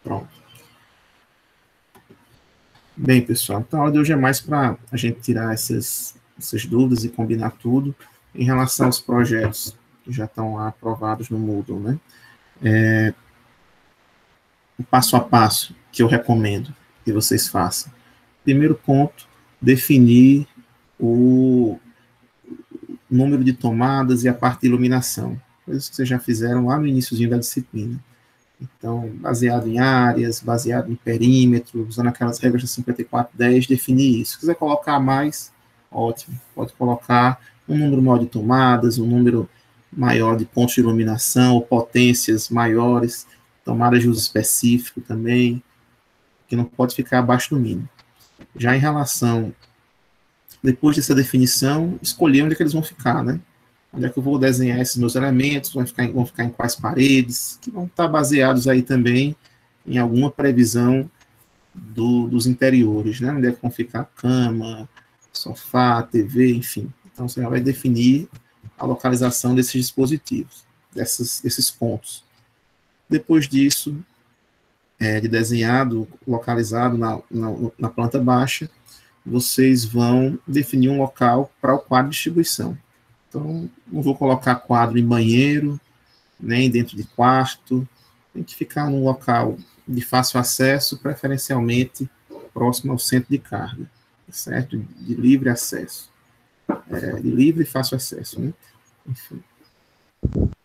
Pronto. Bem, pessoal, então a aula de hoje é mais para a gente tirar essas dúvidas e combinar tudo em relação aos projetos que já estão lá aprovados no Moodle, né? O passo a passo que eu recomendo que vocês façam. Primeiro ponto, definir o número de tomadas e a parte de iluminação, coisas que vocês já fizeram lá no iníciozinho da disciplina. Então, baseado em áreas, baseado em perímetro, usando aquelas regras de 5410, definir isso. Se quiser colocar mais, ótimo. Pode colocar um número maior de tomadas, um número maior de pontos de iluminação, ou potências maiores, tomadas de uso específico também, que não pode ficar abaixo do mínimo. Já em relação, depois dessa definição, escolher onde é que eles vão ficar, né? Onde é que eu vou desenhar esses meus elementos, vão ficar em quais paredes, que vão estar baseados aí também em alguma previsão dos interiores, né? Onde é que vão ficar cama, sofá, TV, enfim. Então, você já vai definir a localização desses dispositivos, desses pontos. Depois disso, de desenhado, localizado na planta baixa, vocês vão definir um local para o quadro de distribuição. Então, não vou colocar quadro em banheiro, nem dentro de quarto, tem que ficar num local de fácil acesso, preferencialmente próximo ao centro de carga, certo? De livre acesso. De livre e fácil acesso, né? Enfim.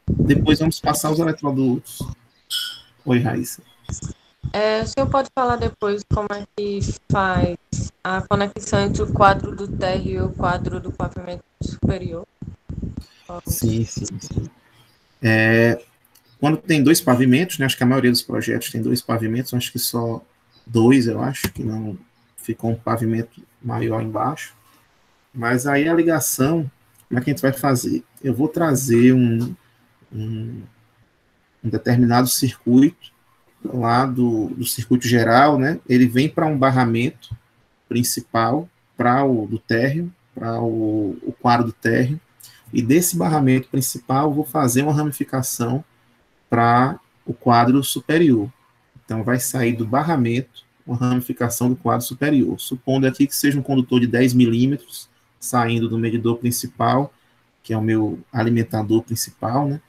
Depois vamos passar os eletrodutos. Oi, Raíssa. O senhor pode falar depois como é que faz a conexão entre o quadro do térreo e o quadro do pavimento superior? Sim. Quando tem dois pavimentos, né, acho que a maioria dos projetos tem dois pavimentos, acho que só dois, eu acho, que não ficou um pavimento maior embaixo. Mas aí a ligação, como é que a gente vai fazer? Eu vou trazer um determinado circuito lá do circuito geral, né? Ele vem para um barramento principal, para o do térreo, para o quadro do térreo, e desse barramento principal eu vou fazer uma ramificação para o quadro superior. Então, vai sair do barramento uma ramificação do quadro superior. Supondo aqui que seja um condutor de 10 milímetros, saindo do medidor principal, que é o meu alimentador principal, né?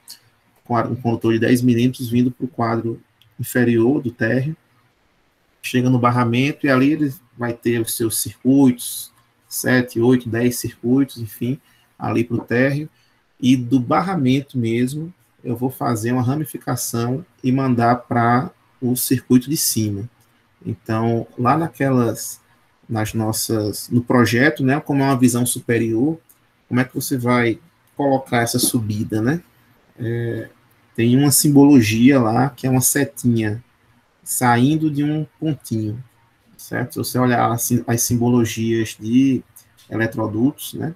Um condutor de 10 milímetros vindo para o quadro inferior do térreo, chega no barramento e ali ele vai ter os seus circuitos, 7, 8, 10 circuitos, enfim, ali para o térreo, e do barramento mesmo, eu vou fazer uma ramificação e mandar para o circuito de cima. Então, lá no projeto, né, como é uma visão superior, como é que você vai colocar essa subida, né? Tem uma simbologia lá, que é uma setinha saindo de um pontinho, certo? Se você olhar assim, as simbologias de eletrodutos, né?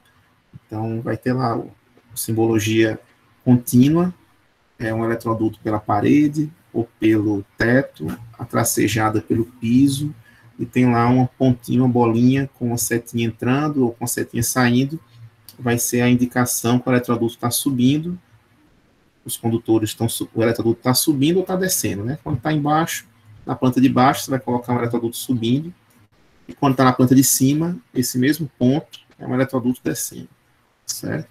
Então, vai ter lá a simbologia contínua, é um eletroduto pela parede ou pelo teto, a tracejada pelo piso, e tem lá uma pontinha, uma bolinha com uma setinha entrando ou com a setinha saindo, vai ser a indicação que o eletroduto está subindo, os condutores estão, o eletroduto está subindo ou está descendo, né? Quando está embaixo, na planta de baixo, você vai colocar um eletroduto subindo, e quando está na planta de cima, esse mesmo ponto é um eletroduto descendo, certo?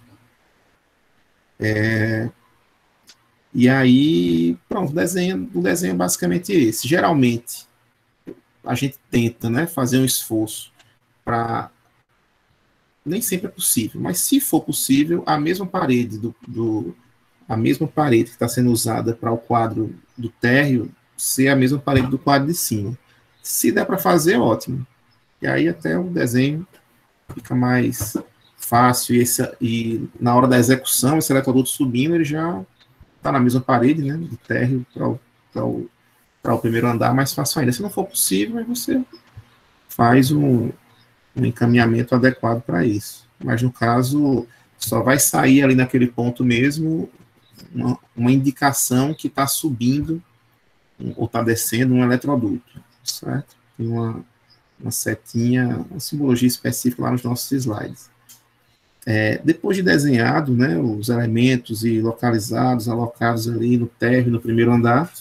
E aí, pronto, o desenho é basicamente esse. Geralmente, a gente tenta, né, fazer um esforço para... Nem sempre é possível, mas se for possível, a mesma parede a mesma parede que está sendo usada para o quadro do térreo ser a mesma parede do quadro de cima. Se der para fazer, ótimo. E aí até o desenho fica mais fácil e na hora da execução, esse eletroduto subindo, ele já está na mesma parede, né, do térreo para o primeiro andar, mais fácil ainda. Se não for possível, aí você faz um encaminhamento adequado para isso. Mas no caso, só vai sair ali naquele ponto mesmo uma indicação que está subindo ou está descendo um eletroduto, certo? Tem uma setinha, uma simbologia específica lá nos nossos slides. Depois de desenhado, né, os elementos e localizados, alocados ali no térreo, no primeiro andar,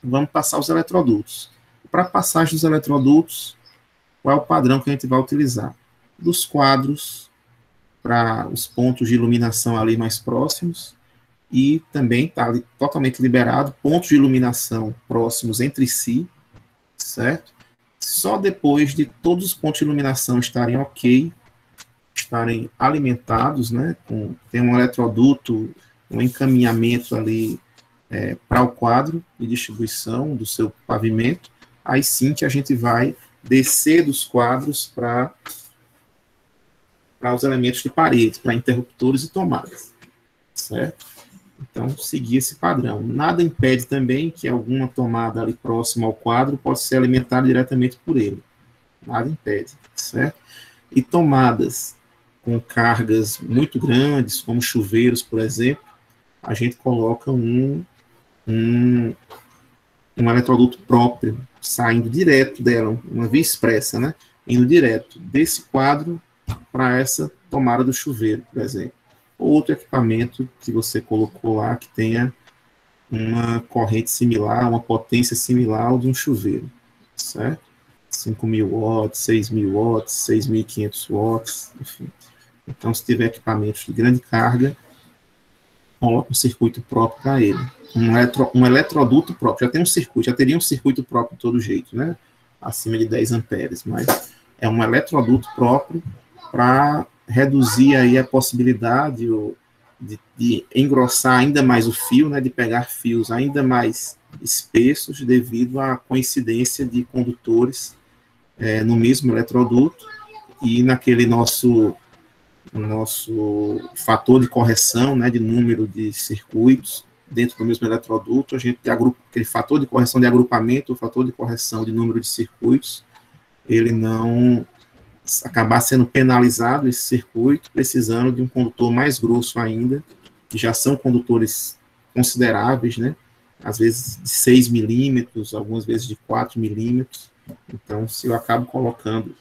vamos passar os eletrodutos. Para a passagem dos eletrodutos, qual é o padrão que a gente vai utilizar? Dos quadros para os pontos de iluminação ali mais próximos, e também está totalmente liberado pontos de iluminação próximos entre si, certo? Só depois de todos os pontos de iluminação estarem ok, estarem alimentados, né, tem um eletroduto, um encaminhamento ali para o quadro de distribuição do seu pavimento, aí sim que a gente vai descer dos quadros para os elementos de parede, para interruptores e tomadas, certo? Então, seguir esse padrão. Nada impede também que alguma tomada ali próxima ao quadro possa ser alimentada diretamente por ele. Nada impede, certo? E tomadas com cargas muito grandes, como chuveiros, por exemplo, a gente coloca um eletroduto próprio, saindo direto dela, uma via expressa, né? Indo direto desse quadro para essa tomada do chuveiro, por exemplo. Ou outro equipamento que você colocou lá que tenha uma corrente similar, uma potência similar ao de um chuveiro, certo? 5.000 watts, 6.000 watts, 6.500 watts, enfim. Então, se tiver equipamentos de grande carga, coloca um circuito próprio para ele. Um eletroduto próprio. Já tem um circuito, já teria um circuito próprio de todo jeito, né? Acima de 10 amperes, mas é um eletroduto próprio para reduzir aí a possibilidade de engrossar ainda mais o fio, né? De pegar fios ainda mais espessos devido à coincidência de condutores no mesmo eletroduto e naquele nosso fator de correção, né, de número de circuitos dentro do mesmo eletroduto, a gente tem aquele fator de correção de agrupamento, o fator de correção de número de circuitos, ele não acabar sendo penalizado, esse circuito, precisando de um condutor mais grosso ainda, que já são condutores consideráveis, né, às vezes de 6 milímetros, algumas vezes de 4 milímetros. Então, se eu acabo colocando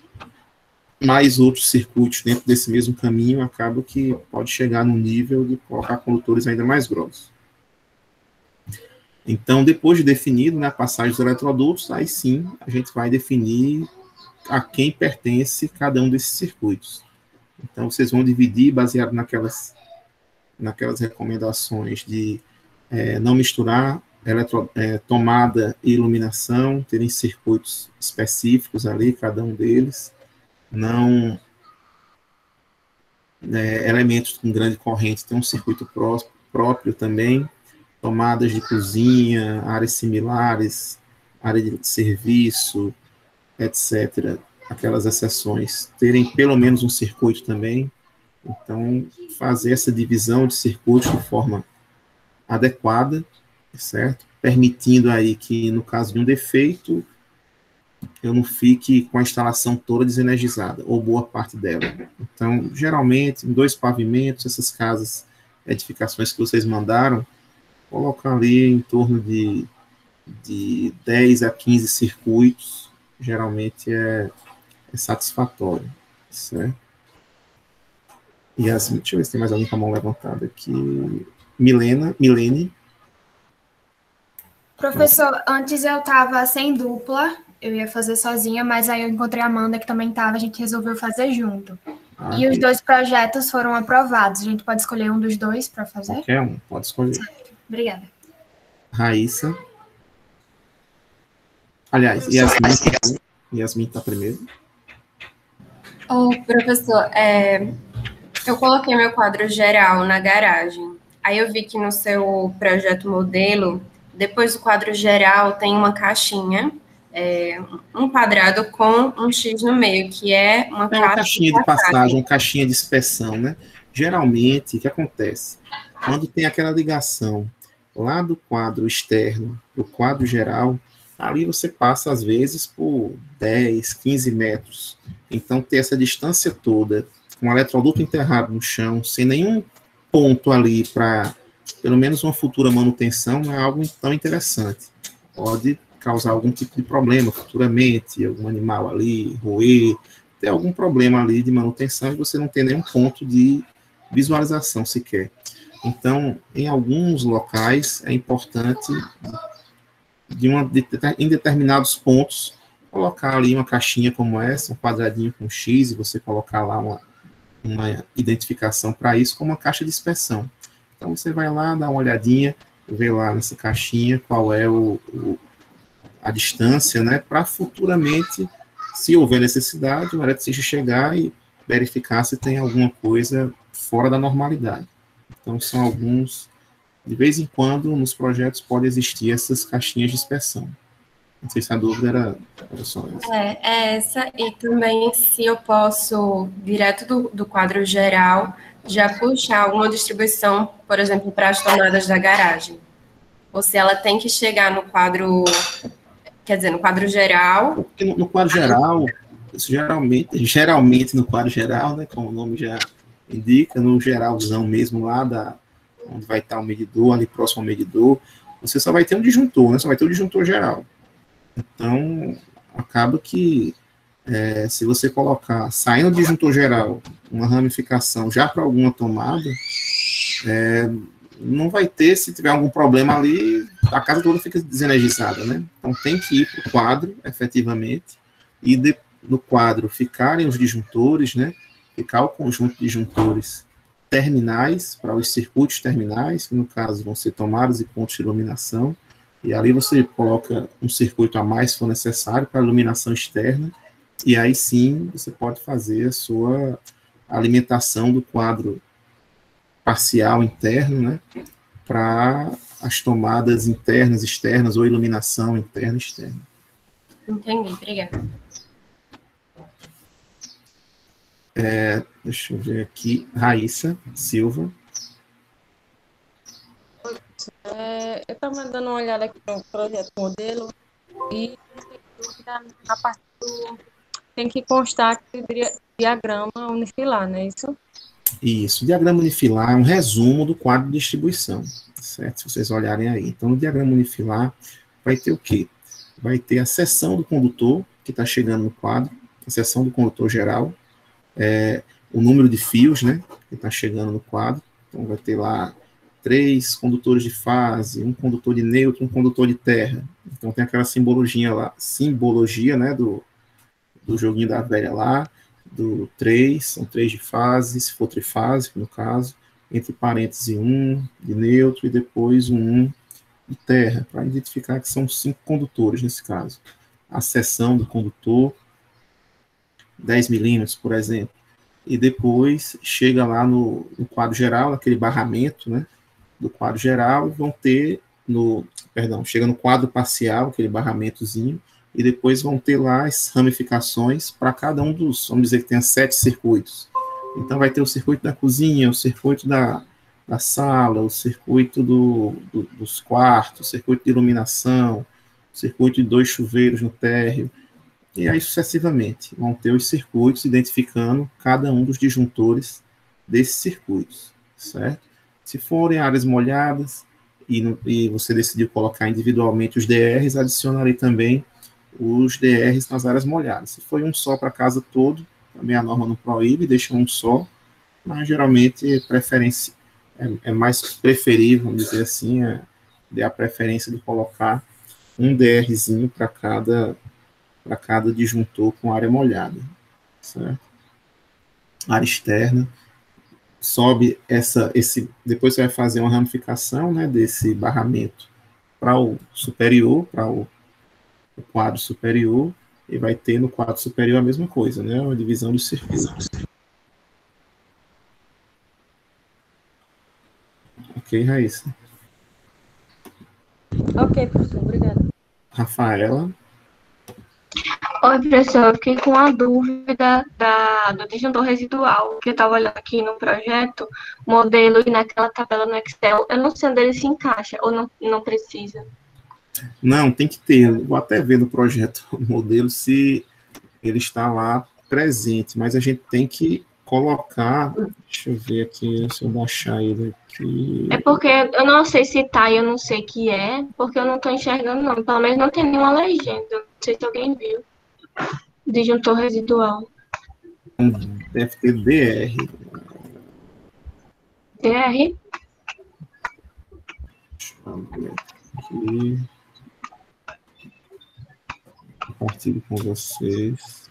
mais outros circuitos dentro desse mesmo caminho, acaba que pode chegar no nível de colocar condutores ainda mais grossos. Então, depois de definido, né, a passagem dos eletrodutos, aí sim a gente vai definir a quem pertence cada um desses circuitos. Então, vocês vão dividir baseado naquelas recomendações de não misturar tomada e iluminação, terem circuitos específicos ali, cada um deles, não elementos com grande corrente tem um circuito próprio também, tomadas de cozinha, áreas similares, área de serviço, etc., aquelas exceções, terem pelo menos um circuito também. Então, fazer essa divisão de circuitos de forma adequada, certo? Permitindo aí que, no caso de um defeito, eu não fique com a instalação toda desenergizada, ou boa parte dela. Então, geralmente, em 2 pavimentos, essas casas, edificações que vocês mandaram, colocam ali em torno de 10 a 15 circuitos, geralmente é satisfatório, certo? E assim, deixa eu ver se tem mais alguém com a mão levantada aqui. Milene. Professor, antes eu estava sem dupla, eu ia fazer sozinha, mas aí eu encontrei a Amanda que também estava, a gente resolveu fazer junto. E os 2 projetos foram aprovados. A gente pode escolher um dos 2 para fazer? Qualquer um, pode escolher. Certo. Obrigada. Raíssa. Aliás, Yasmin está primeiro. Professor, eu coloquei meu quadro geral na garagem. Aí eu vi que no seu projeto modelo, depois do quadro geral, tem uma caixinha, um quadrado com um X no meio, que é uma caixinha de passagem, uma caixinha de inspeção, né? Geralmente, o que acontece? Quando tem aquela ligação lá do quadro externo para o quadro geral, ali você passa, às vezes, por 10, 15 metros. Então, ter essa distância toda, com o eletroduto enterrado no chão, sem nenhum ponto ali para, pelo menos, uma futura manutenção, não é algo tão interessante. Pode causar algum tipo de problema futuramente, algum animal ali, roer, ter algum problema ali de manutenção e você não ter nenhum ponto de visualização sequer. Então, em alguns locais, é importante, em determinados pontos, colocar ali uma caixinha como essa, um quadradinho com X, e você colocar lá uma identificação para isso, como uma caixa de inspeção. Então, você vai lá, dá uma olhadinha, vê lá nessa caixinha qual é a distância, né, para futuramente, se houver necessidade, o eletricista chegar e verificar se tem alguma coisa fora da normalidade. Então, são alguns, de vez em quando, nos projetos pode existir essas caixinhas de inspeção. Não sei se a dúvida era só essa. É essa, e também se eu posso, direto do quadro geral, já puxar alguma distribuição, por exemplo, para as tomadas da garagem. Ou se ela tem que chegar no quadro, quer dizer, no quadro geral. Porque no quadro geral, geralmente no quadro geral, né, como o nome já indica, no geralzão mesmo lá, onde vai estar o medidor, ali próximo ao medidor, você só vai ter um disjuntor, né, só vai ter o disjuntor geral. Então, acaba que se você colocar, saindo do disjuntor geral, uma ramificação já para alguma tomada, não vai ter, se tiver algum problema ali, a casa toda fica desenergizada, né? Então, tem que ir para o quadro, efetivamente, e no quadro ficarem os disjuntores, né? Ficar o conjunto de disjuntores terminais, para os circuitos terminais, que no caso vão ser tomadas e pontos de iluminação, e ali você coloca um circuito a mais, se for necessário, para iluminação externa, e aí sim você pode fazer a sua alimentação do quadro parcial interno, né, para as tomadas internas, externas, ou iluminação interna e externa. Entendi, obrigada. Deixa eu ver aqui, Raíssa Silva. Eu estava dando uma olhada aqui no projeto modelo e a parte tem que constar aquele diagrama unifilar, não é isso? Isso, o diagrama unifilar é um resumo do quadro de distribuição, certo? Se vocês olharem aí. Então, no diagrama unifilar vai ter o quê? Vai ter a seção do condutor, que está chegando no quadro, a seção do condutor geral, o número de fios, né, que está chegando no quadro. Então, vai ter lá 3 condutores de fase, um condutor de neutro, um condutor de terra. Então, tem aquela simbologia lá, né, do joguinho da velha lá, do 3, são 3 de fase, se for trifásico, no caso, entre parênteses 1 de neutro e depois um de terra, para identificar que são 5 condutores nesse caso. A seção do condutor, 10 milímetros, por exemplo, e depois chega lá no quadro geral, aquele barramento, né, do quadro geral, vão ter chega no quadro parcial, aquele barramentozinho, e depois vão ter lá as ramificações para cada um dos, vamos dizer que tenha 7 circuitos. Então vai ter o circuito da cozinha, o circuito da sala, o circuito dos quartos, o circuito de iluminação, o circuito de 2 chuveiros no térreo, e aí sucessivamente. Vão ter os circuitos identificando cada um dos disjuntores desses circuitos, certo? Se forem áreas molhadas e você decidiu colocar individualmente os DRs, adicionarei também os DRs nas áreas molhadas. Se for um só para a casa toda, também a norma não proíbe, deixa um só, mas geralmente preferência é mais preferível, vamos dizer assim, dê a preferência de colocar um DRzinho para cada disjuntor com área molhada, certo? Área externa, sobe depois você vai fazer uma ramificação, né, desse barramento para o superior, para o quadro superior, e vai ter no quadro superior a mesma coisa, né, uma divisão dos circuitos. Ok, Raíssa? Ok, professor, obrigada. Rafaela? Oi, professor, eu fiquei com a dúvida do disjuntor residual, que eu estava olhando aqui no projeto, modelo e naquela tabela no Excel, eu não sei onde ele se encaixa, ou não precisa. Não, tem que ter, vou até ver no projeto o modelo se ele está lá presente, mas a gente tem que colocar, deixa eu ver aqui, se eu baixar ele aqui. É porque eu não sei se tá e eu não sei que é, porque eu não estou enxergando não, pelo menos não tem nenhuma legenda, não sei se alguém viu. Disjuntor residual. deve ter DR. DR? Deixa eu ver aqui. Compartilho com vocês.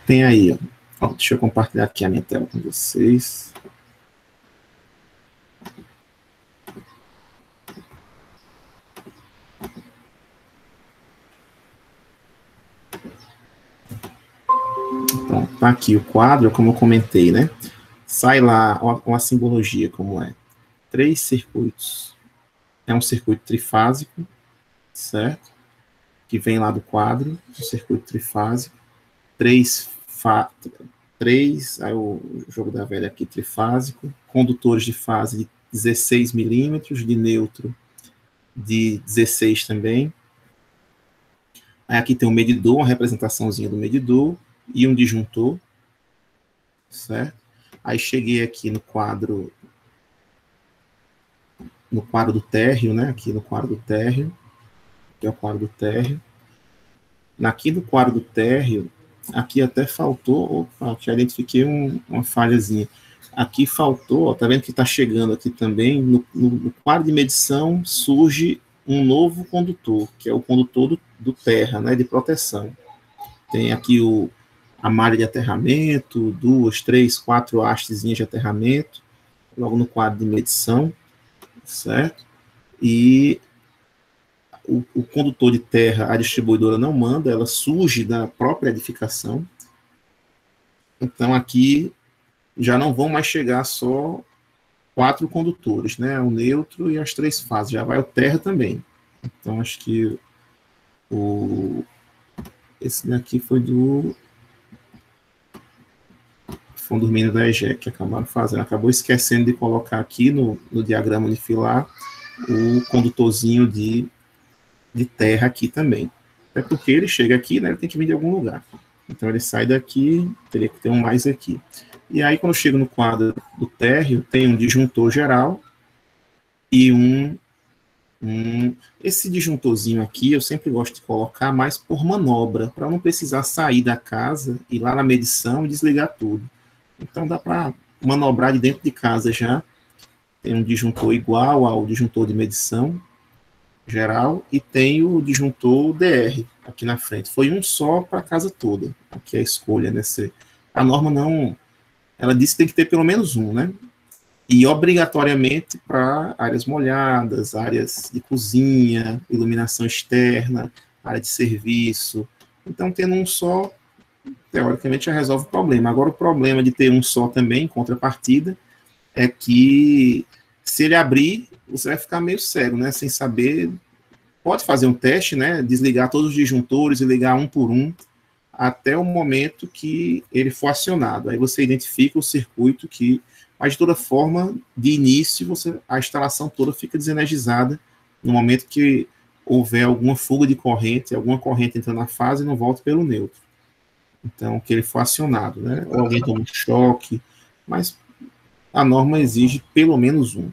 Tem aí, ó. Deixa eu compartilhar aqui a minha tela com vocês. Então, tá aqui o quadro, como eu comentei, né? Sai lá uma simbologia, como é. 3 circuitos. É um circuito trifásico, certo? Que vem lá do quadro, um circuito trifásico. 3, aí o jogo da velha aqui, trifásico. Condutores de fase de 16 milímetros, de neutro de 16 também. Aí aqui tem um medidor, uma representaçãozinha do medidor e um disjuntor, certo? Aí cheguei aqui no quadro do térreo, né? Aqui no quadro do térreo, que é o quadro do térreo. Aqui no quadro do térreo, aqui até faltou, opa, já identifiquei uma falhazinha. Aqui faltou, ó, tá vendo que está chegando aqui também, no quadro de medição surge um novo condutor, que é o condutor do terra, né, de proteção. Tem aqui a malha de aterramento, 2, 3, 4 hastezinhas de aterramento, logo no quadro de medição, certo? E o condutor de terra, a distribuidora não manda, ela surge da própria edificação. Então, aqui já não vão mais chegar só 4 condutores, né? O neutro e as 3 fases, já vai o terra também. Então, acho que esse daqui foi do condomínio da EGEC, que acabaram fazendo. Acabou esquecendo de colocar aqui no diagrama unifilar o condutorzinho de terra aqui também. É porque ele chega aqui, né, ele tem que vir de algum lugar. Então ele sai daqui, teria que ter um mais aqui. E aí quando eu chego no quadro do térreo, tem um disjuntor geral e esse disjuntorzinho aqui eu sempre gosto de colocar mais por manobra, para não precisar sair da casa, ir lá na medição e desligar tudo. Então dá para manobrar de dentro de casa já. Tem um disjuntor igual ao disjuntor de medição geral e tem o disjuntor DR aqui na frente. Foi um só para a casa toda. Aqui é a escolha, né? A norma não... Ela disse que tem que ter pelo menos um, né? E obrigatoriamente para áreas molhadas, áreas de cozinha, iluminação externa, área de serviço. Então, tendo um só, teoricamente já resolve o problema. Agora, o problema de ter um só também, em contrapartida, é que se ele abrir, você vai ficar meio cego, né? Sem saber. Pode fazer um teste, né? Desligar todos os disjuntores e ligar um por um até o momento que ele for acionado. Aí você identifica o circuito que, mas de toda forma, de início, a instalação toda fica desenergizada no momento que houver alguma fuga de corrente, alguma corrente entrando na fase e não volta pelo neutro. Então, que ele for acionado, né? Ou alguém toma um choque, mas a norma exige pelo menos um,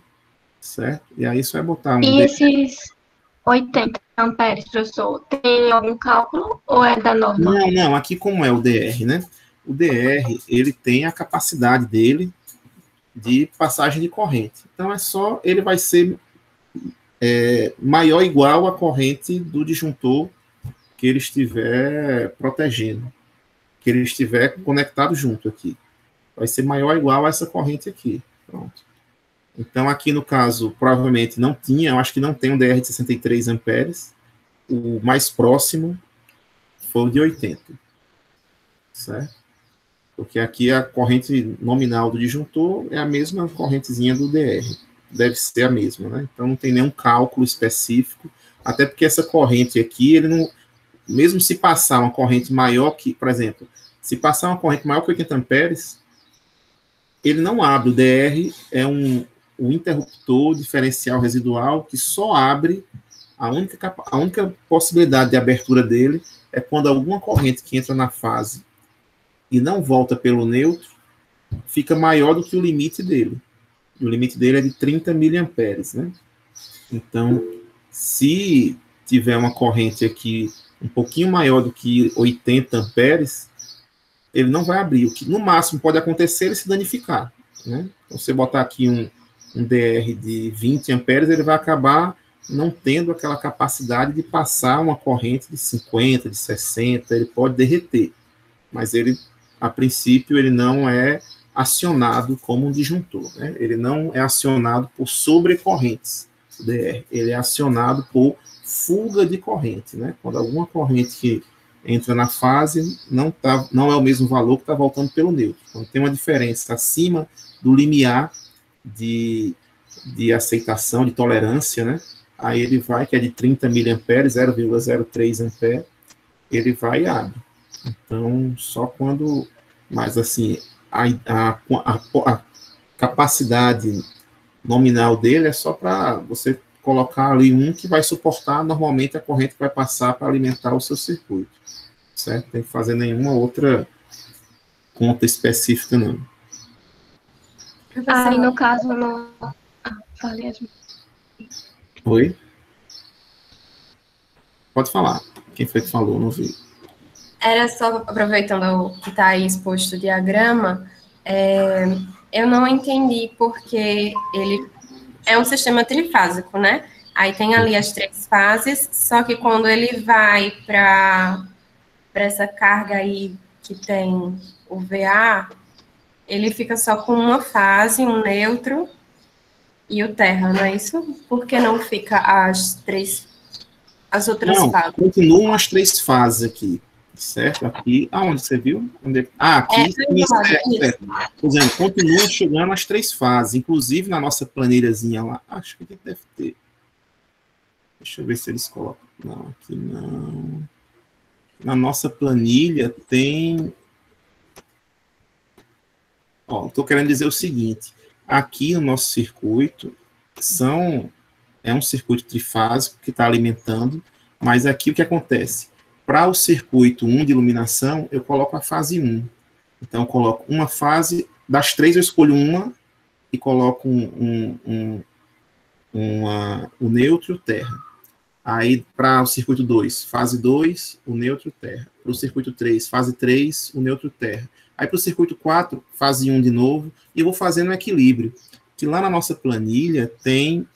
certo? E aí só é botar um... E esses 80 amperes, professor, tem algum cálculo ou é da norma? Não, aqui como é o DR, né? O DR, ele tem a capacidade dele de passagem de corrente. Então, ele vai ser maior ou igual à corrente do disjuntor que ele estiver protegendo, que ele estiver conectado junto aqui. Vai ser maior ou igual a essa corrente aqui. Pronto. Então, aqui no caso, provavelmente não tinha, eu acho que não tem um DR de 63 amperes. O mais próximo foi o de 80. Certo? Porque aqui a corrente nominal do disjuntor é a mesma correntezinha do DR. Deve ser a mesma, né? Então, não tem nenhum cálculo específico. Até porque essa corrente aqui, ele não... Mesmo se passar uma corrente maior que... Por exemplo, se passar uma corrente maior que 80 amperes, ele não abre. O DR é um interruptor diferencial residual que só abre A única possibilidade de abertura dele é quando alguma corrente que entra na fase e não volta pelo neutro fica maior do que o limite dele. E o limite dele é de 30 miliamperes, né? Então, se tiver uma corrente aqui um pouquinho maior do que 80 amperes, ele não vai abrir. O que no máximo pode acontecer é ele se danificar, né? Então, você botar aqui um DR de 20 amperes, ele vai acabar não tendo aquela capacidade de passar uma corrente de 50, de 60, ele pode derreter, mas ele, a princípio, ele não é acionado como um disjuntor, né? Ele não é acionado por sobrecorrentes, o DR, ele é acionado por fuga de corrente, né? Quando alguma corrente que entra na fase não é o mesmo valor que está voltando pelo neutro. Então, tem uma diferença acima do limiar de aceitação, de tolerância, né? Aí ele vai, que é de 30 miliamperes, 0,03 ampere, ele vai e abre. Então, só quando... Mas, assim, a capacidade nominal dele é só para você colocar ali um que vai suportar normalmente a corrente que vai passar para alimentar o seu circuito. Certo? Tem que fazer nenhuma outra conta específica, não. Aí, no caso, não... falei. Oi? Pode falar. Quem foi que falou? Não vi. Era só, aproveitando que está aí exposto o diagrama, eu não entendi porque ele é um sistema trifásico, né? Aí tem ali as 3 fases, só que quando ele vai para essa carga aí que tem o VA, ele fica só com uma fase, um neutro e o terra, não é isso? Por que não fica as outras fases? Continuam as 3 fases aqui, certo? Aqui, aonde você viu? Aqui, certo. Por exemplo, continua chegando as 3 fases, inclusive na nossa planilhazinha lá, acho que deve ter. Deixa eu ver se eles colocam. Não, aqui não. Na nossa planilha tem... Estou querendo dizer o seguinte, aqui no nosso circuito, é um circuito trifásico que está alimentando, mas aqui o que acontece? Para o circuito 1 de iluminação, eu coloco a fase 1. Então, eu coloco uma fase, das 3 eu escolho uma, e coloco o neutro e o terra. Aí, para o circuito 2, fase 2, o neutro e o terra. Para o circuito 3, fase 3, o neutro e o terra. Aí, para o circuito 4, fase 1 de novo, e eu vou fazendo um equilíbrio. Que lá na nossa planilha tem...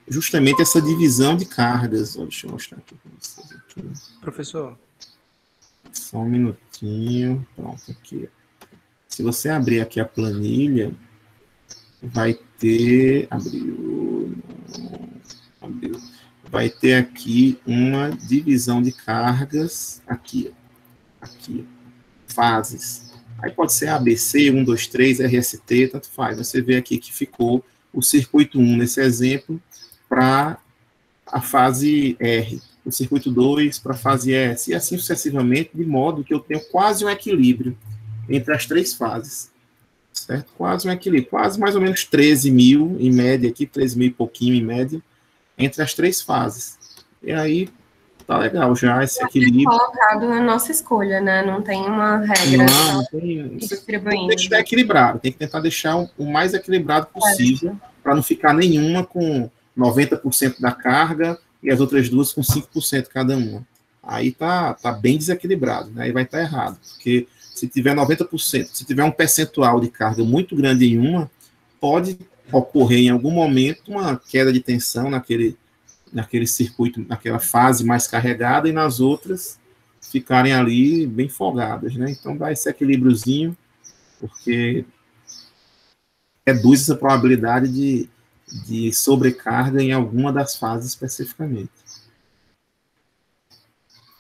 justamente essa divisão de cargas. Deixa eu mostrar aqui para vocês. Aqui. Professor. Só um minutinho. Pronto, aqui. Se você abrir aqui a planilha, vai ter... Abriu. Vai ter aqui uma divisão de cargas. Aqui. Fases. Aí pode ser ABC, 1, 2, 3, RST, tanto faz. Você vê aqui que ficou o circuito 1, nesse exemplo, para a fase R, o circuito 2 para a fase S, e assim sucessivamente, de modo que eu tenho quase um equilíbrio entre as 3 fases, certo? Quase um equilíbrio, quase mais ou menos 13 mil em média aqui, 13 mil e pouquinho em média, entre as 3 fases. E aí, tá legal já esse equilíbrio. É colocado na nossa escolha, né? Não tem uma regra. Não tem. Tem que estar equilibrado, tem que tentar deixar o mais equilibrado possível, para não ficar nenhuma com 90% da carga e as outras duas com 5% cada uma. Aí tá bem desequilibrado, né? Aí vai estar errado, porque se tiver 90%, se tiver um percentual de carga muito grande em uma, pode ocorrer em algum momento uma queda de tensão naquele circuito, naquela fase mais carregada, e nas outras ficarem ali bem folgadas, né? Então dá esse equilíbriozinho, porque reduz essa probabilidade de sobrecarga em alguma das fases especificamente.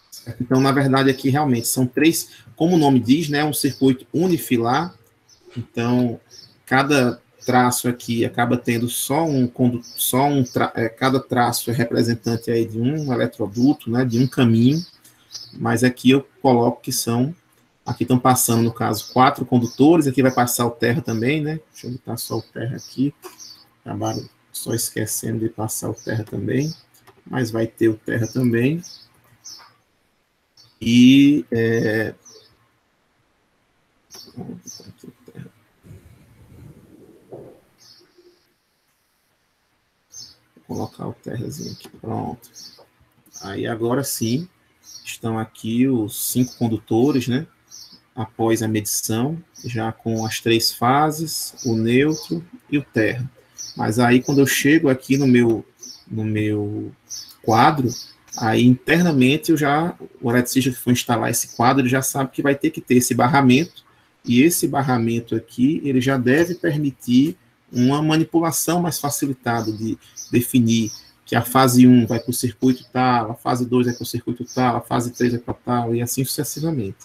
Certo? Então, na verdade, aqui realmente são 3, como o nome diz, né, um circuito unifilar. Então, cada traço aqui acaba tendo cada traço é representante aí de um eletroduto, né, de um caminho, mas aqui eu coloco que aqui estão passando, no caso, 4 condutores, aqui vai passar o terra também, né, deixa eu botar só o terra aqui, Acabaram só esquecendo de passar o terra também, mas vai ter o terra também. E vou colocar o terrazinho aqui, pronto. Aí agora sim, estão aqui os 5 condutores, né? Após a medição, já com as 3 fases, o neutro e o terra. Mas aí quando eu chego aqui no meu quadro, aí internamente o eletricista que for instalar esse quadro, ele já sabe que vai ter que ter esse barramento, e esse barramento aqui, ele já deve permitir uma manipulação mais facilitada de definir que a fase 1 vai para o circuito tal, a fase 2 vai para o circuito tal, a fase 3 vai para tal, e assim sucessivamente.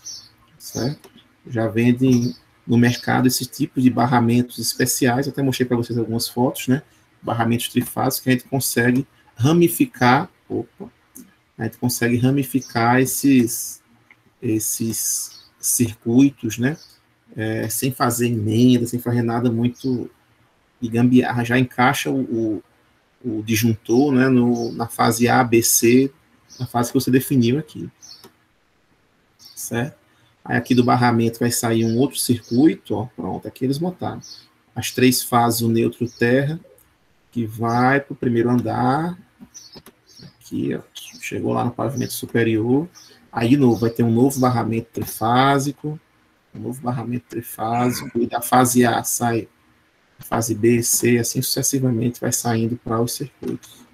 Certo? Já vendem no mercado esse tipo de barramentos especiais, eu até mostrei para vocês algumas fotos, né? Barramentos trifásicos que a gente consegue ramificar, esses circuitos, né? Sem fazer emenda, sem fazer nada muito de gambiarra, já encaixa o disjuntor, né, na fase A, B, C, na fase que você definiu aqui. Certo? Aí aqui do barramento vai sair um outro circuito, ó, pronto, aqui eles botaram. As 3 fases, o neutro e o terra, que vai para o primeiro andar, aqui, ó, chegou lá no pavimento superior, aí de novo vai ter um novo barramento trifásico, e da fase A sai a fase B, C, assim sucessivamente vai saindo para os circuitos.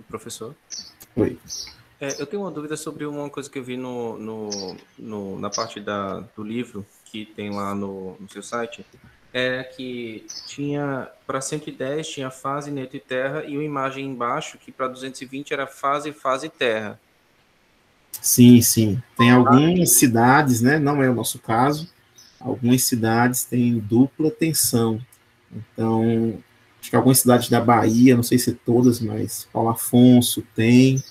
Professor? Oi. Eu tenho uma dúvida sobre uma coisa que eu vi na parte do livro que tem lá no seu site, que tinha, para 110 tinha fase, neutro e terra, e uma imagem embaixo que para 220 era fase e terra. Sim, sim. Tem algumas cidades, né? Não é o nosso caso. Algumas cidades têm dupla tensão. Então, acho que algumas cidades da Bahia, não sei se todas, mas Paulo Afonso tem,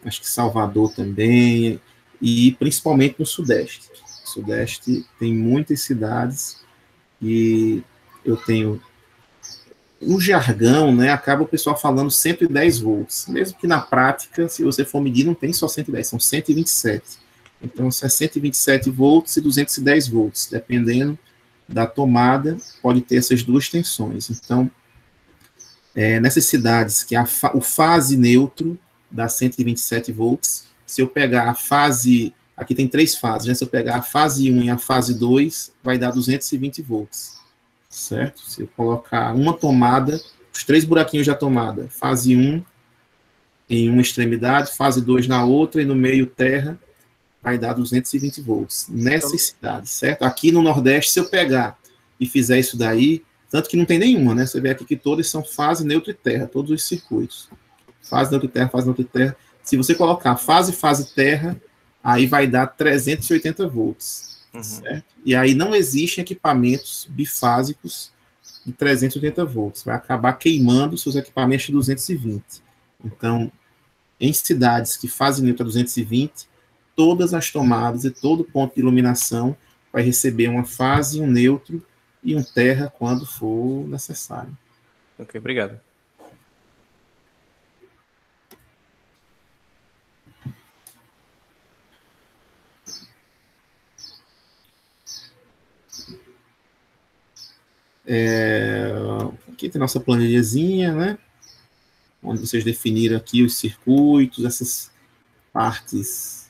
acho que Salvador também, e principalmente no Sudeste. No Sudeste tem muitas cidades e eu tenho no jargão, né, acaba o pessoal falando 110 volts, mesmo que na prática, se você for medir, não tem só 110, são 127. Então, se é 127 volts e 210 volts, dependendo da tomada, pode ter essas 2 tensões. Então, nessas cidades que o fase neutro dá 127 volts, se eu pegar a fase, aqui tem 3 fases, né? Se eu pegar a fase 1 e a fase 2, vai dar 220 volts. Certo? Se eu colocar uma tomada, os 3 buraquinhos da tomada, fase 1 em uma extremidade, fase 2 na outra, e no meio terra, vai dar 220 volts. Nessas cidades, certo? Aqui no Nordeste, se eu pegar e fizer isso daí, tanto que não tem nenhuma, né? Você vê aqui que todas são fase, neutro e terra, todos os circuitos. Fase, neutro e terra, fase, neutro e terra. Se você colocar fase, terra, aí vai dar 380 volts. Certo? E aí não existem equipamentos bifásicos de 380 volts. Vai acabar queimando seus equipamentos de 220. Então, em cidades que fazem neutro a 220, todas as tomadas e todo ponto de iluminação vai receber uma fase, um neutro e um terra quando for necessário. Ok, obrigado. Aqui tem nossa planilhazinha, né? Onde vocês definiram aqui os circuitos, essas partes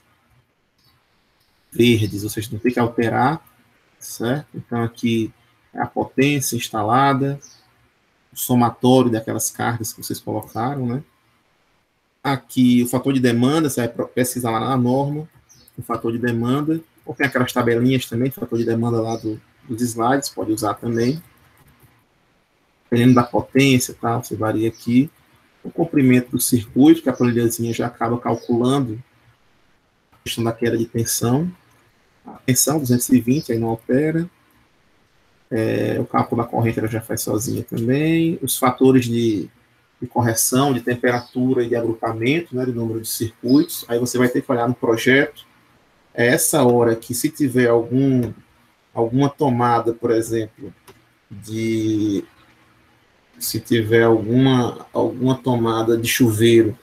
verdes, vocês não tem que alterar, certo? Então aqui é a potência instalada, o somatório daquelas cargas que vocês colocaram, né? Aqui o fator de demanda, você vai pesquisar lá na norma, o fator de demanda, ou tem aquelas tabelinhas também, fator de demanda lá dos slides, pode usar também. Dependendo da potência, tá? Você varia aqui. O comprimento do circuito, que a planilhazinha já acaba calculando a questão da queda de tensão. A tensão, 220, aí não altera. O cálculo da corrente ela já faz sozinha também. Os fatores de correção, de temperatura e de agrupamento, né, de número de circuitos. Aí você vai ter que olhar no projeto. É essa hora que, se tiver alguma tomada, por exemplo, de se tiver alguma tomada de chuveiro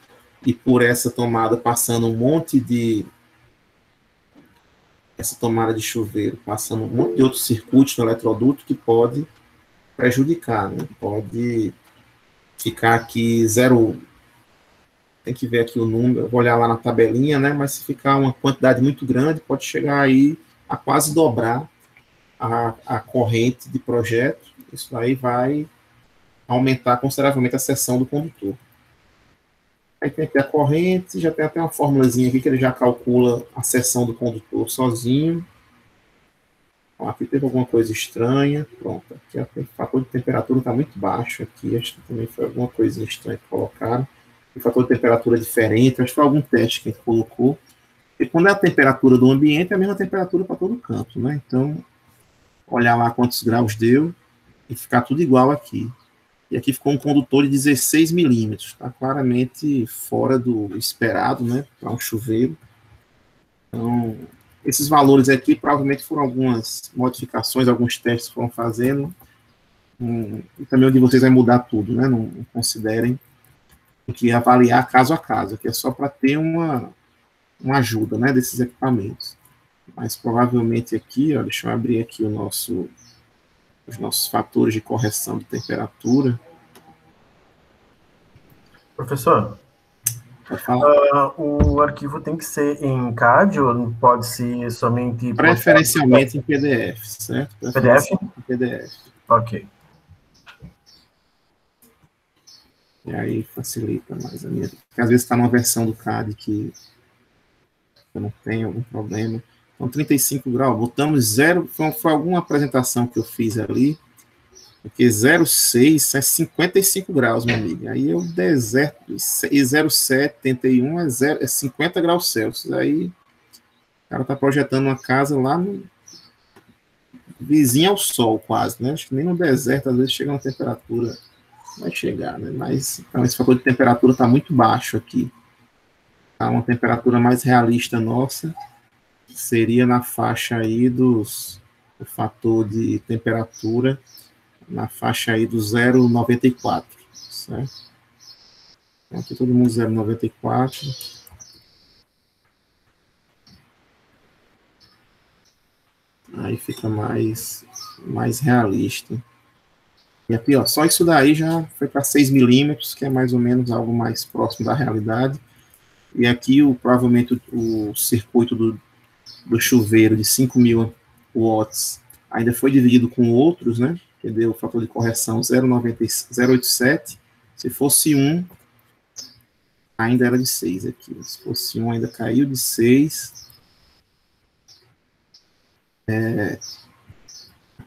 e por essa tomada passando um monte de outros circuitos no eletroduto que pode prejudicar, né? Pode ficar aqui zero, tem que ver aqui o número, eu vou olhar lá na tabelinha, né? Mas se ficar uma quantidade muito grande, pode chegar aí a quase dobrar a corrente de projeto. Isso aí vai aumentar consideravelmente a seção do condutor. Aí tem aqui a corrente, já tem até uma formulazinha aqui que ele já calcula a seção do condutor sozinho. Ó, aqui teve alguma coisa estranha. Pronto, aqui o fator de temperatura está muito baixo aqui. Acho que também foi alguma coisinha estranha que colocaram. O fator de temperatura diferente, acho que foi algum teste que a gente colocou. E quando é a temperatura do ambiente, é a mesma temperatura para todo canto, né? Então, olhar lá quantos graus deu e ficar tudo igual aqui. E aqui ficou um condutor de 16 milímetros, está claramente fora do esperado, né? Para um chuveiro. Então, esses valores aqui provavelmente foram algumas modificações, alguns testes foram fazendo. E também o de vocês vai mudar tudo, né? Não considerem que avaliar caso a caso, que é só para ter uma ajuda, né, desses equipamentos. Mas provavelmente aqui, ó, deixa eu abrir aqui os nossos fatores de correção de temperatura. Professor, o arquivo tem que ser em CAD ou pode ser somente... Preferencialmente em PDF, certo? PDF? Em PDF. Ok. E aí facilita mais a minha... Porque às vezes está numa versão do CAD que eu não tenho algum problema. Então, 35 graus, botamos 0, foi alguma apresentação que eu fiz ali, porque 0,6 é 55 graus, meu amigo. Aí eu deserto, e 0,781 é 50 graus Celsius. Aí o cara está projetando uma casa lá no vizinho ao sol, quase, né? Acho que nem no deserto, às vezes, chega uma temperatura... Vai chegar, né? Mas então, esse fator de temperatura está muito baixo aqui. Tá? Uma temperatura mais realista nossa seria na faixa aí o fator de temperatura na faixa aí do 0,94, certo? Então, aqui todo mundo 0,94. Aí fica mais realista. E aqui, ó, só isso daí já foi para 6 milímetros, que é mais ou menos algo mais próximo da realidade. E aqui, provavelmente, o circuito do chuveiro de 5.000 watts ainda foi dividido com outros, né? Que deu o fator de correção 0,87. Se fosse 1, ainda era de 6 aqui. Se fosse 1, ainda caiu de 6.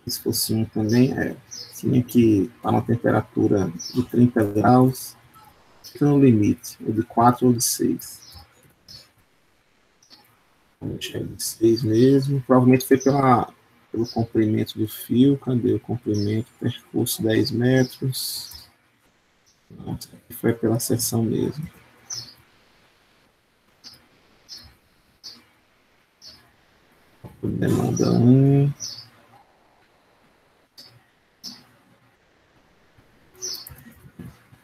Se fosse 1 também, tinha que estar na temperatura de 30 graus, fica no limite, ou de 4 ou de 6. Vamos deixar de 6 mesmo, provavelmente foi pelo comprimento do fio. Cadê o comprimento? Percurso 10 metros. Não, foi pela seção mesmo. Demanda 1.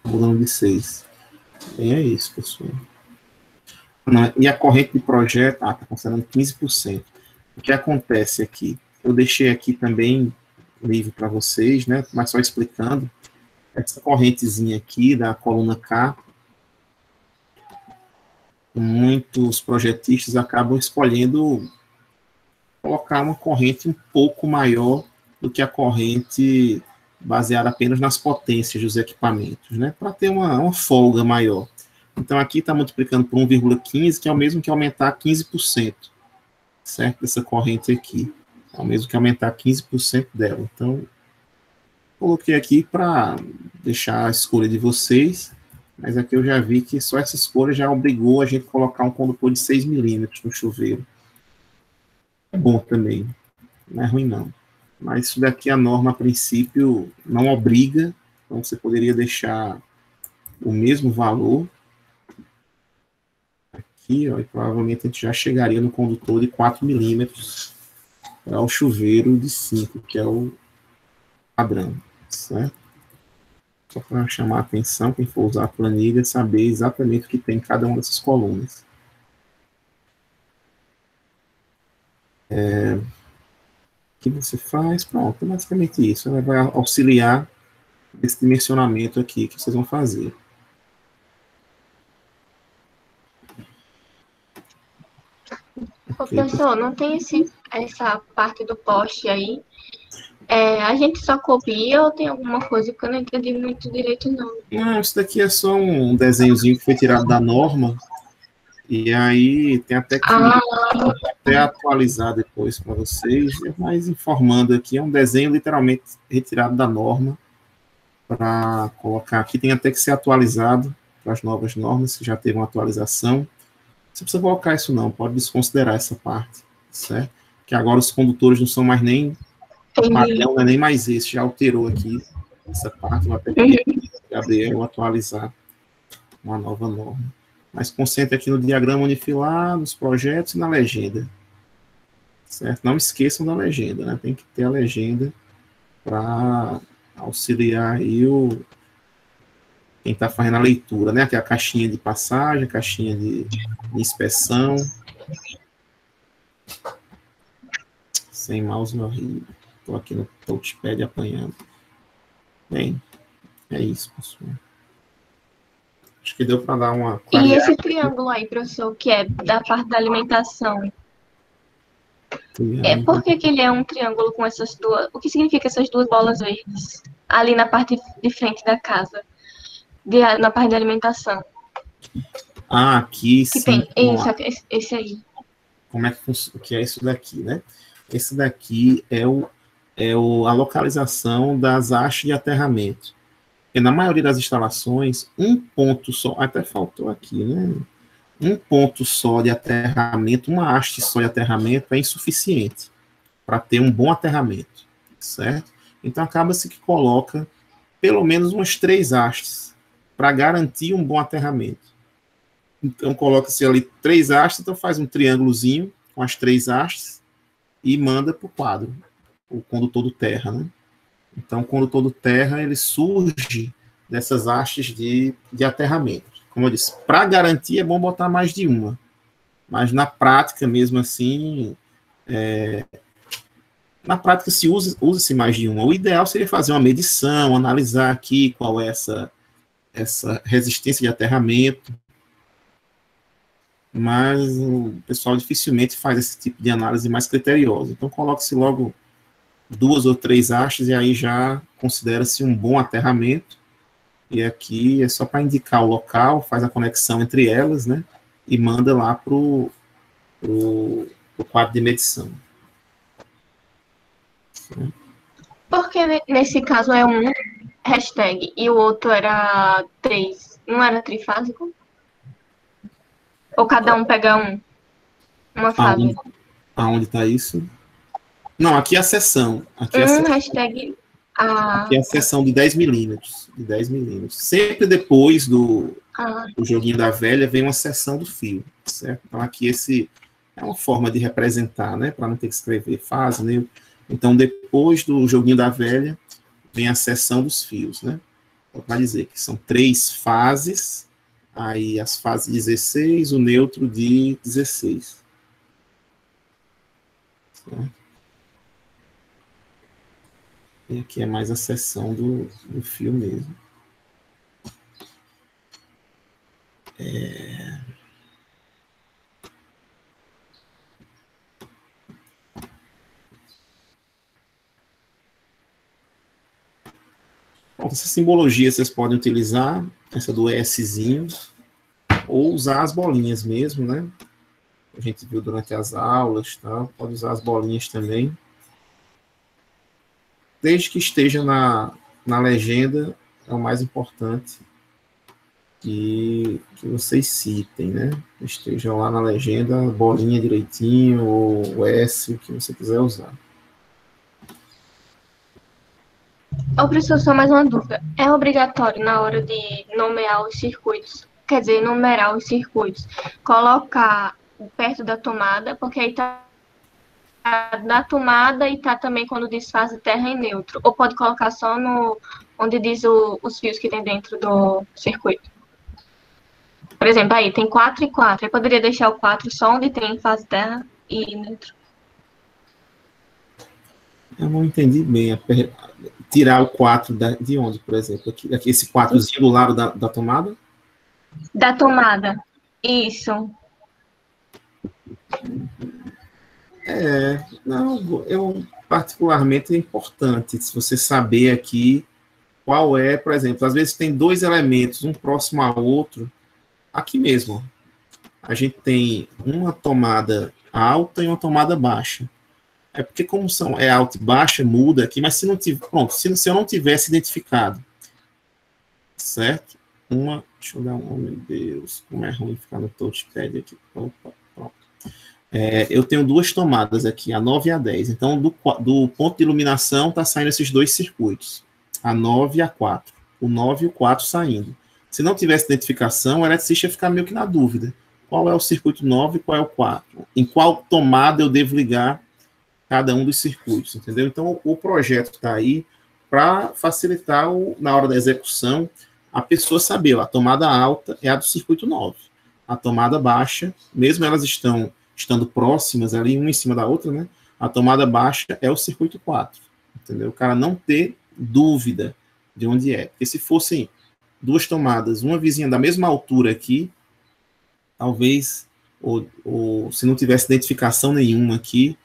Mudando de 6. Bem, é isso, pessoal. E a corrente de projeto, está considerando 15%. O que acontece aqui? Eu deixei aqui também livre para vocês, né? Mas só explicando. Essa correntezinha aqui da coluna K, muitos projetistas acabam escolhendo colocar uma corrente um pouco maior do que a corrente baseada apenas nas potências dos equipamentos, né? Para ter uma folga maior. Então, aqui está multiplicando por 1,15, que é o mesmo que aumentar 15%, certo? Essa corrente aqui. É o mesmo que aumentar 15% dela. Então, coloquei aqui para deixar a escolha de vocês, mas aqui eu já vi que só essa escolha já obrigou a gente a colocar um condutor de 6 milímetros no chuveiro. É bom também, não é ruim não. Mas isso daqui a norma, a princípio, não obriga, então você poderia deixar o mesmo valor aqui, ó, e provavelmente a gente já chegaria no condutor de 4 milímetros para o chuveiro de 5, que é o padrão, certo? Só para chamar a atenção, quem for usar a planilha, saber exatamente o que tem em cada uma dessas colunas. O que você faz? Pronto, é basicamente isso. Ela vai auxiliar esse dimensionamento aqui que vocês vão fazer. Professor, não tem essa parte do poste aí? A gente só copia ou tem alguma coisa que eu não entendi muito direito, não? Não, isso daqui é só um desenhozinho que foi tirado da norma. E aí tem até que até atualizar depois para vocês. Mas informando aqui, é um desenho literalmente retirado da norma para colocar aqui. Tem até que ser atualizado para as novas normas, que já teve uma atualização. Você precisa colocar isso não, pode desconsiderar essa parte, certo? Que agora os condutores não são mais nem o padrão, não é nem mais esse, já alterou aqui essa parte, vai ter que Gabriel atualizar uma nova norma. Mas concentre aqui no diagrama unifilar, nos projetos e na legenda, certo? Não esqueçam da legenda, né? Tem que ter a legenda para auxiliar aí quem está fazendo a leitura, né? Aqui é a caixinha de passagem, a caixinha de inspeção. Sem mouse no rio. Estou aqui no touchpad apanhando. Bem, é isso, pessoal. Acho que deu para dar uma clareada. E esse triângulo aí, professor, que é da parte da alimentação? Por que ele é um triângulo com essas duas... O que significa essas duas bolas verdes? Ali na parte de frente da casa. Na parte de alimentação. Aqui que sim. Tem esse aí. Como é que funciona? O que é isso daqui, né? Esse daqui é a localização das hastes de aterramento. E na maioria das instalações, um ponto só, até faltou aqui, né? Um ponto só de aterramento, uma haste só de aterramento é insuficiente para ter um bom aterramento, certo? Então acaba-se que coloca pelo menos umas 3 hastes para garantir um bom aterramento. Então, coloca-se ali 3 hastes, então faz um triângulozinho com as 3 hastes e manda para o quadro, o condutor do terra, né? Então, o condutor do terra, ele surge dessas hastes de aterramento. Como eu disse, para garantir é bom botar mais de uma, mas na prática, mesmo assim, na prática usa-se mais de uma. O ideal seria fazer uma medição, analisar aqui qual é essa resistência de aterramento, mas o pessoal dificilmente faz esse tipo de análise mais criteriosa. Então, coloque-se logo 2 ou 3 hastes e aí já considera-se um bom aterramento. E aqui é só para indicar o local, faz a conexão entre elas, né? E manda lá para o quadro de medição. Porque nesse caso é um hashtag e o outro era 3, não era trifásico? Ou cada um pega uma fase? Aonde está isso? Não, aqui é a seção. Aqui hashtag... Aqui é a seção de 10 milímetros. De 10 milímetros. Sempre depois do joguinho da velha vem uma seção do fio, certo? Então aqui é uma forma de representar, né? Para não ter que escrever fase, né? Então depois do joguinho da velha vem a seção dos fios, né? Para dizer que são 3 fases, aí as fases 16, o neutro de 16. Certo? E aqui é mais a seção do fio mesmo. Bom, essa simbologia vocês podem utilizar, essa do Szinho, ou usar as bolinhas mesmo, né? A gente viu durante as aulas, tá? Pode usar as bolinhas também. Desde que esteja na legenda, é o mais importante que vocês citem, né? Esteja lá na legenda, bolinha direitinho, ou o S, o que você quiser usar. Professor, só mais uma dúvida. É obrigatório, na hora de nomear os circuitos, quer dizer, numerar os circuitos, colocar perto da tomada, porque aí tá na tomada e tá também quando diz fase terra em neutro. Ou pode colocar só no onde diz os fios que tem dentro do circuito. Por exemplo, aí tem 4 e 4. Eu poderia deixar o 4 só onde tem fase terra e neutro. Eu não entendi bem. Tirar o 4 de onde, por exemplo? Aqui, esse 4zinho do lado da tomada? Da tomada. Isso. Não, particularmente é importante se você saber aqui qual é, por exemplo, às vezes tem 2 elementos, um próximo ao outro, aqui mesmo. A gente tem uma tomada alta e uma tomada baixa. É porque como é alta e baixa, muda aqui, mas se não tiver, pronto, se eu não tivesse identificado, certo? Deixa eu dar meu Deus, como é ruim ficar no touchpad aqui. Opa, pronto. Eu tenho 2 tomadas aqui, a 9 e a 10. Então, do ponto de iluminação, está saindo esses 2 circuitos, a 9 e a 4. O 9 e o 4 saindo. Se não tivesse identificação, o eletricista ia ficar meio que na dúvida. Qual é o circuito 9 e qual é o 4? Em qual tomada eu devo ligar cada um dos circuitos, entendeu? Então, o projeto está aí para facilitar, na hora da execução, a pessoa saber, a tomada alta é a do circuito 9. A tomada baixa, mesmo elas estando próximas ali, uma em cima da outra, né? A tomada baixa é o circuito 4, entendeu? O cara não ter dúvida de onde é. Porque se fossem 2 tomadas, uma vizinha da mesma altura aqui, talvez, ou se não tivesse identificação nenhuma aqui,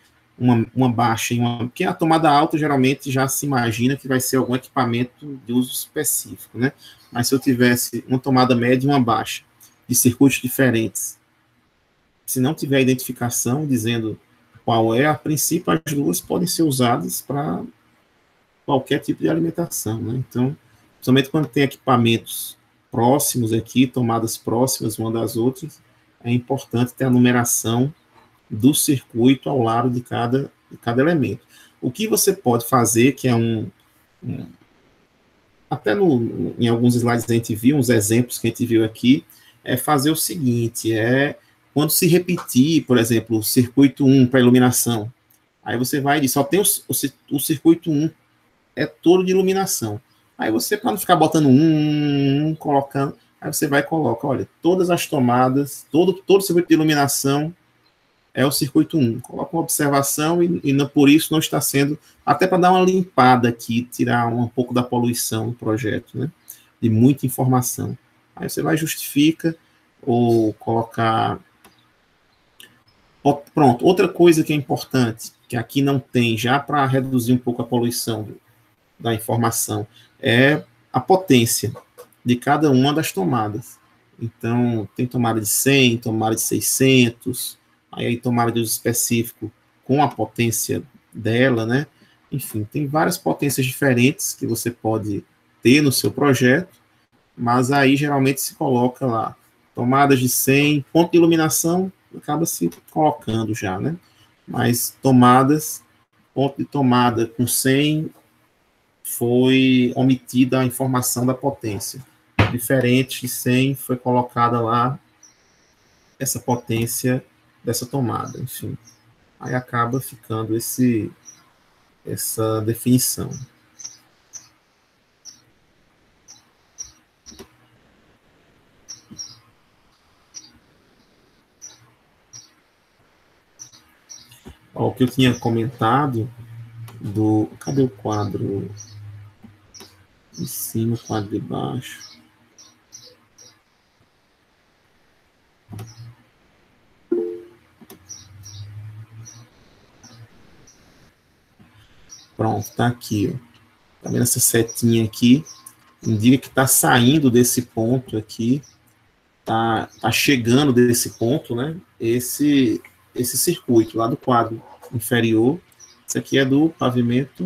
uma baixa, porque a tomada alta geralmente já se imagina que vai ser algum equipamento de uso específico, né? Mas se eu tivesse uma tomada média e uma baixa, de circuitos diferentes, se não tiver identificação dizendo qual é, a princípio as duas podem ser usadas para qualquer tipo de alimentação, né? Então, principalmente quando tem equipamentos próximos aqui, tomadas próximas uma das outras, é importante ter a numeração do circuito ao lado de cada elemento. O que você pode fazer, que é até em alguns slides a gente viu, uns exemplos que a gente viu aqui, é fazer o seguinte, quando se repetir, por exemplo, o circuito 1 para iluminação, aí você vai e diz, só tem o circuito 1, é todo de iluminação. Aí você, para não ficar botando colocando, aí você vai e coloca, olha, todas as tomadas, todo o circuito de iluminação é o circuito 1. Coloca uma observação e não, por isso não está sendo, até para dar uma limpada aqui, tirar um pouco da poluição do projeto, né? De muita informação. Aí você vai justifica ou colocar... Pronto, outra coisa que é importante, que aqui não tem, já para reduzir um pouco a poluição da informação, é a potência de cada uma das tomadas. Então, tem tomada de 100, tomada de 600, aí tomada de uso específico com a potência dela, né? Enfim, tem várias potências diferentes que você pode ter no seu projeto, mas aí geralmente se coloca lá, tomadas de 100, ponto de iluminação, acaba se colocando já, né? Mas tomadas, ponto de tomada com 100, foi omitida a informação da potência. Diferente de 100, foi colocada lá essa potência dessa tomada, enfim. Aí acaba ficando essa definição. O que eu tinha comentado cadê o quadro de cima, o quadro de baixo? Pronto, tá aqui, ó. Tá vendo essa setinha aqui? Indica que tá saindo desse ponto aqui, tá chegando desse ponto, né? Esse circuito lá do quadro inferior. Esse aqui é do pavimento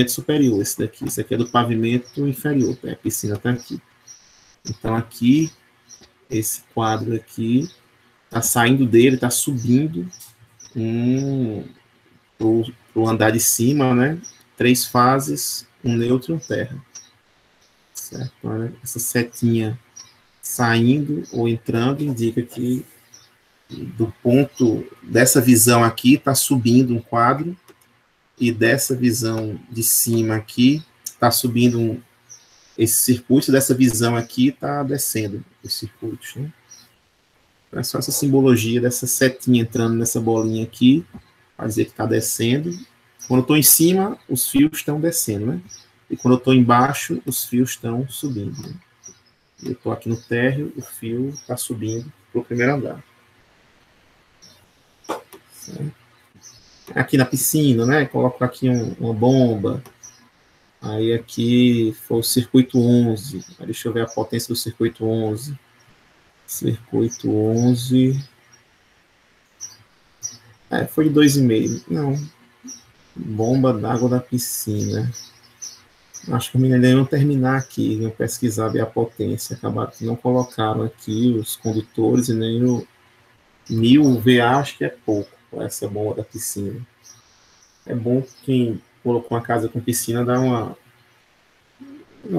superior, esse daqui. Esse aqui é do pavimento inferior, a piscina tá aqui. Então aqui, esse quadro aqui, tá saindo dele, tá subindo pro andar de cima, né? 3 fases, um neutro e um terra. Certo? Então, essa setinha saindo ou entrando indica que do ponto dessa visão aqui está subindo um quadro, e dessa visão de cima aqui está subindo esse circuito, dessa visão aqui está descendo os circuitos, né? Então, é só essa simbologia dessa setinha entrando nessa bolinha aqui, para dizer que está descendo. Quando eu estou em cima, os fios estão descendo, né? E quando eu estou embaixo, os fios estão subindo, né? Eu estou aqui no térreo, o fio está subindo para o primeiro andar. Certo? Aqui na piscina, né? Coloco aqui uma bomba. Aí aqui foi o circuito 11. Aí deixa eu ver a potência do circuito 11. Circuito 11. Foi de 2,5. Não. Bomba d'água da piscina. Acho que eu me lembro terminar aqui, não pesquisar, ver a potência. Acabaram que não colocaram aqui os condutores e nem o 1000 VA, acho que é pouco para essa bomba da piscina. É bom que quem colocou uma casa com piscina dá uma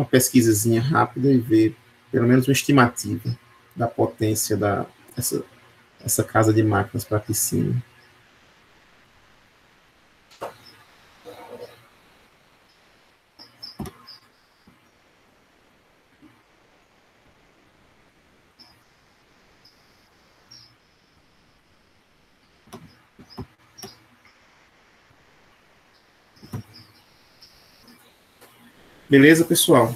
pesquisazinha rápida e ver pelo menos uma estimativa da potência essa casa de máquinas para piscina. Beleza, pessoal?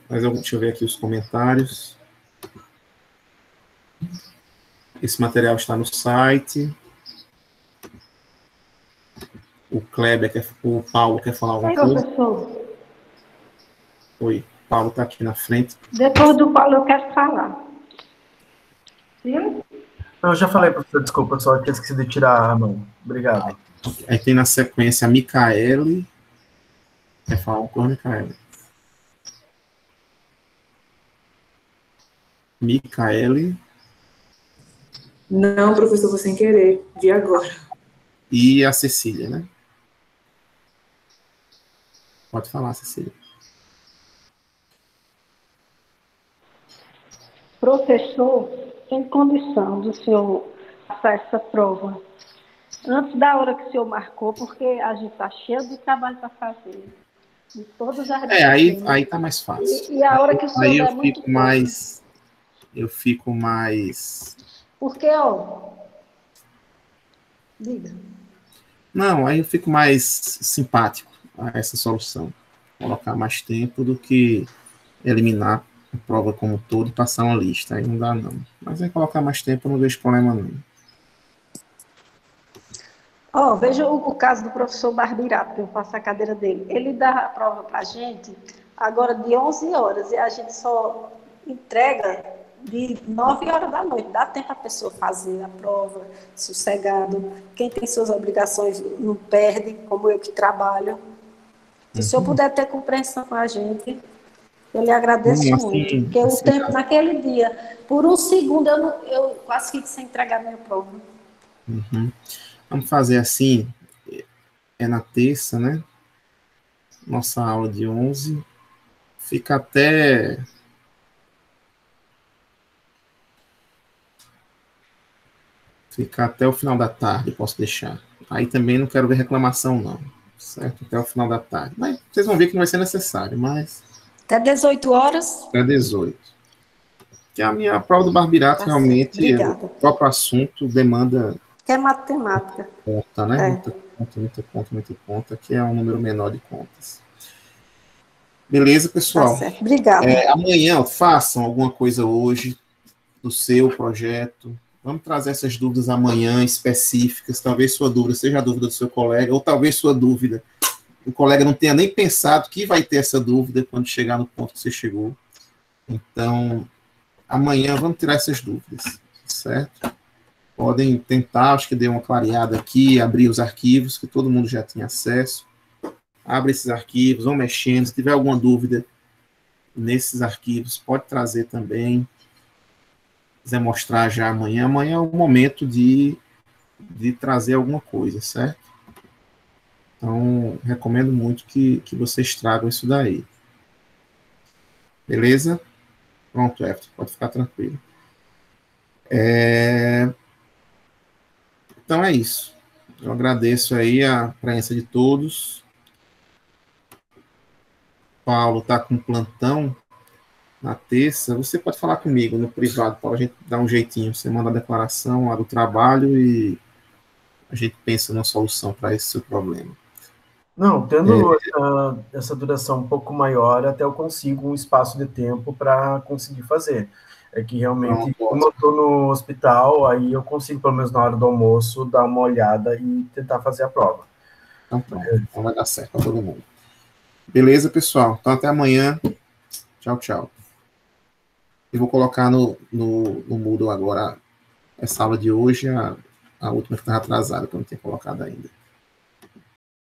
Deixa eu ver aqui os comentários. Esse material está no site. O Paulo quer falar alguma coisa? Professor. Oi, Paulo está aqui na frente. Depois do Paulo eu quero falar. Viu? Eu já falei, professor, desculpa, só que eu esqueci de tirar a mão. Obrigado. Aí tem na sequência a Micaele. Quer falar alguma coisa, Micaele? Micaele. Não, professor, vou sem querer, vi agora. E a Cecília, né? Pode falar, Cecília. Professor, tem condição do senhor passar essa prova antes da hora que o senhor marcou, porque a gente está cheio de trabalho para fazer. De todas as aí tá mais fácil. E a hora que o senhor aí eu der muito fico mais... Eu fico mais... Porque, ó... Diga. Não, aí eu fico mais simpático a essa solução. Colocar mais tempo do que eliminar a prova como um todo e passar uma lista. Aí não dá, não. Mas aí colocar mais tempo eu não vejo problema, não. Ó, veja o caso do professor Barbirato, que eu faço a cadeira dele. Ele dá a prova para a gente agora de 11 horas e a gente só entrega de 9 horas da noite. Dá tempo a pessoa fazer a prova sossegado. Quem tem suas obrigações não perde, como eu que trabalho. Se o senhor puder ter compreensão com a gente, eu lhe agradeço muito. Porque o tempo naquele dia, por um segundo, eu quase fiquei sem entregar minha prova. Uhum. Vamos fazer assim, é na terça, né? Nossa aula de 11, fica até o final da tarde, posso deixar. Aí também não quero ver reclamação, não, certo? Até o final da tarde. Mas vocês vão ver que não vai ser necessário, mas... Até 18 horas? Até 18. Que a minha prova do Barbirato, realmente, o próprio assunto demanda... Que é matemática. Conta, né? Muita conta, que é um número menor de contas. Beleza, pessoal? Tá certo. Obrigada. Amanhã, façam alguma coisa hoje do seu projeto. Vamos trazer essas dúvidas amanhã específicas. Talvez sua dúvida seja a dúvida do seu colega, ou talvez sua dúvida, o colega não tenha nem pensado que vai ter essa dúvida quando chegar no ponto que você chegou. Então, amanhã vamos tirar essas dúvidas, certo? Podem tentar, acho que dei uma clareada aqui, abrir os arquivos, que todo mundo já tinha acesso. Abre esses arquivos, vão mexendo. Se tiver alguma dúvida nesses arquivos, pode trazer também. Se quiser mostrar já amanhã. Amanhã é o momento de trazer alguma coisa, certo? Então, recomendo muito que vocês tragam isso daí. Beleza? Pronto, Everton, pode ficar tranquilo. Então é isso. Eu agradeço aí a presença de todos. Paulo está com plantão na terça. Você pode falar comigo no privado, Paulo, a gente dá um jeitinho. Você manda a declaração lá do trabalho e a gente pensa numa solução para esse seu problema. Não, tendo essa duração um pouco maior, até eu consigo um espaço de tempo para conseguir fazer. É que realmente, como eu estou no hospital, aí eu consigo, pelo menos na hora do almoço, dar uma olhada e tentar fazer a prova. Então pronto, então vai dar certo para todo mundo. Beleza, pessoal? Então até amanhã. Tchau, tchau. Eu vou colocar no Moodle agora essa aula de hoje, a última que estava atrasada, que eu não tinha colocado ainda.